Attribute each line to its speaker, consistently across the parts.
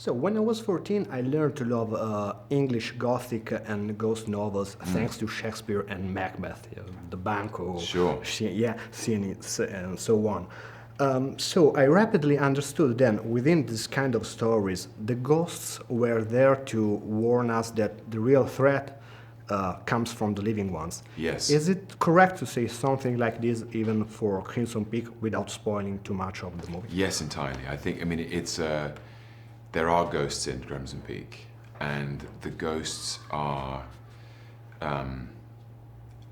Speaker 1: So when I was 14, I learned to love English Gothic and ghost novels thanks to Shakespeare and Macbeth, the Banquo,
Speaker 2: Sure.
Speaker 1: yeah, scene, and so on. So I rapidly understood then, within this kind of stories, the ghosts were there to warn us that the real threat comes from the living ones.
Speaker 2: Yes.
Speaker 1: Is it correct to say something like this even for Crimson Peak without spoiling too much of the movie?
Speaker 2: Yes, entirely. I mean, there are ghosts in Crimson Peak, and the ghosts are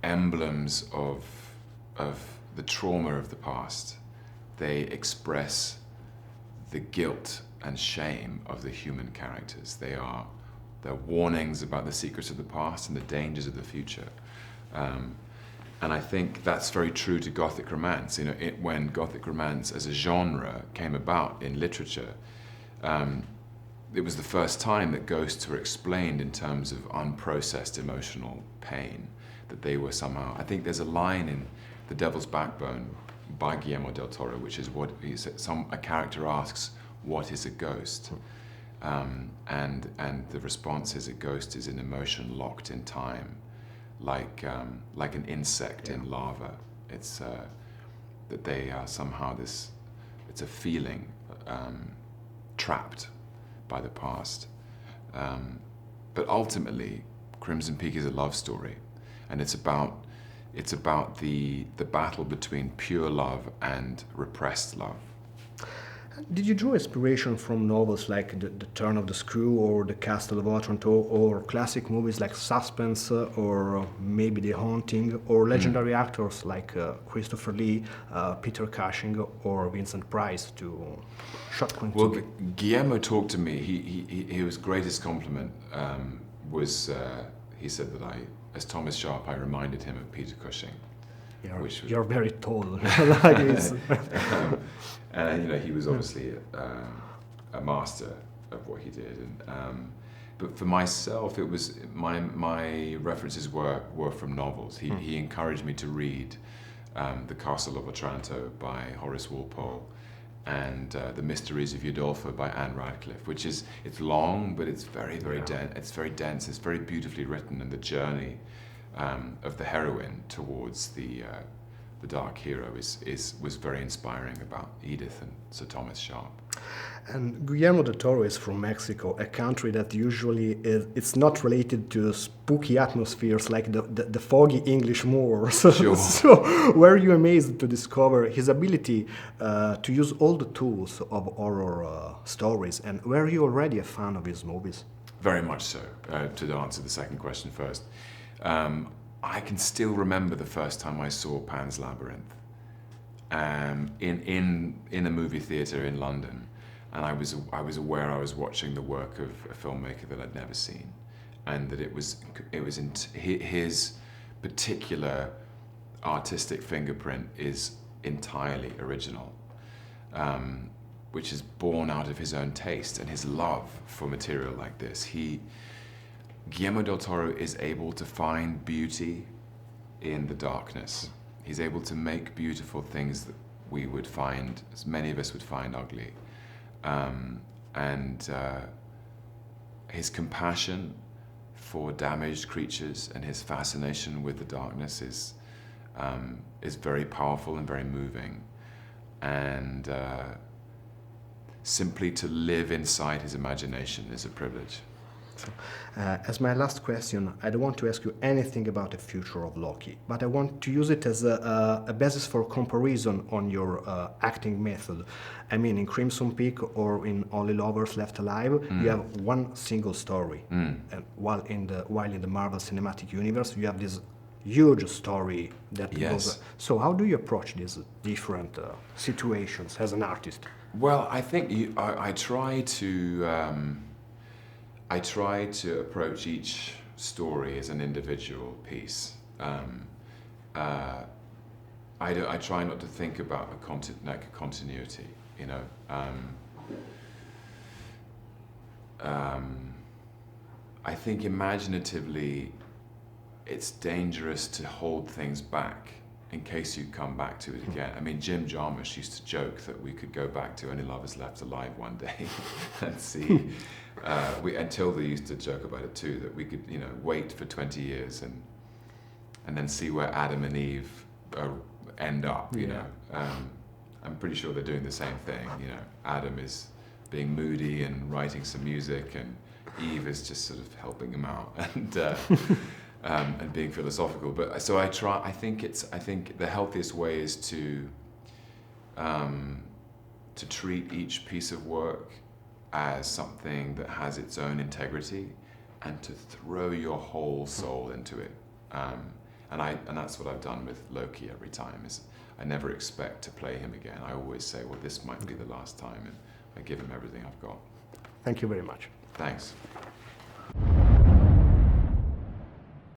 Speaker 2: emblems of the trauma of the past. They express the guilt and shame of the human characters. They're warnings about the secrets of the past and the dangers of the future. And I think that's very true to Gothic romance. When Gothic romance as a genre came about in literature, it was the first time that ghosts were explained in terms of unprocessed emotional pain, that they were somehow... I think there's a line in The Devil's Backbone by Guillermo del Toro, which is what he said, a character asks, what is a ghost? And the response is, a ghost is an emotion locked in time, like an insect in lava. It's that they are somehow it's a feeling trapped by the past. But ultimately, Crimson Peak is a love story, and it's about the battle between pure love and repressed love.
Speaker 1: Did you draw inspiration from novels like the Turn of the Screw or The Castle of Otranto, or classic movies like Suspense, or maybe The Haunting, or legendary actors like Christopher Lee, Peter Cushing, or Vincent Price to shot Crimson
Speaker 2: Well,
Speaker 1: Peak?
Speaker 2: Guillermo talked to me. His greatest compliment was he said that as Thomas Sharp, I reminded him of Peter Cushing.
Speaker 1: You're very tall. Like this.
Speaker 2: And he was obviously a master of what he did. But for myself, it was my references were from novels. He encouraged me to read The Castle of Otranto by Horace Walpole, and The Mysteries of Udolpho by Anne Radcliffe, it's long, but it's very dense. It's very dense. It's very beautifully written, and the journey of the heroine towards the dark hero was very inspiring about Edith and Sir Thomas Sharp.
Speaker 1: And Guillermo del Toro is from Mexico, a country that usually it's not related to spooky atmospheres like the foggy English moors.
Speaker 2: Sure.
Speaker 1: So were you amazed to discover his ability to use all the tools of horror stories? And were you already a fan of his movies?
Speaker 2: Very much so. To answer the second question first, I can still remember the first time I saw Pan's Labyrinth in a movie theatre in London, and I was aware I was watching the work of a filmmaker that I'd never seen, and that it was his particular artistic fingerprint is entirely original, which is born out of his own taste and his love for material like this. Guillermo del Toro is able to find beauty in the darkness. He's able to make beautiful things that we would find, as many of us would find, ugly. And his compassion for damaged creatures and his fascination with the darkness is very powerful and very moving. And simply to live inside his imagination is a privilege.
Speaker 1: As my last question, I don't want to ask you anything about the future of Loki, but I want to use it as a basis for comparison on your acting method. I mean, in Crimson Peak or in Only Lovers Left Alive, you have one single story, and while in the Marvel Cinematic Universe, you have this huge story that goes. So, how do you approach these different situations as an artist?
Speaker 2: Well, I think I try to approach each story as an individual piece. I try not to think about a continuity, I think imaginatively it's dangerous to hold things back in case you come back to it again. I mean, Jim Jarmusch used to joke that we could go back to Only Lovers Left Alive one day and see. And Tilda used to joke about it too, that we could, you know, wait for 20 years and then see where Adam and Eve end up. You know, I'm pretty sure they're doing the same thing. You know, Adam is being moody and writing some music, and Eve is just sort of helping him out and being philosophical. But so I think the healthiest way is to treat each piece of work as something that has its own integrity, and to throw your whole soul into it. And that's what I've done with Loki every time. Is I never expect to play him again. I always say, well, this might be the last time, and I give him everything I've got.
Speaker 1: Thank you very much.
Speaker 2: Thanks.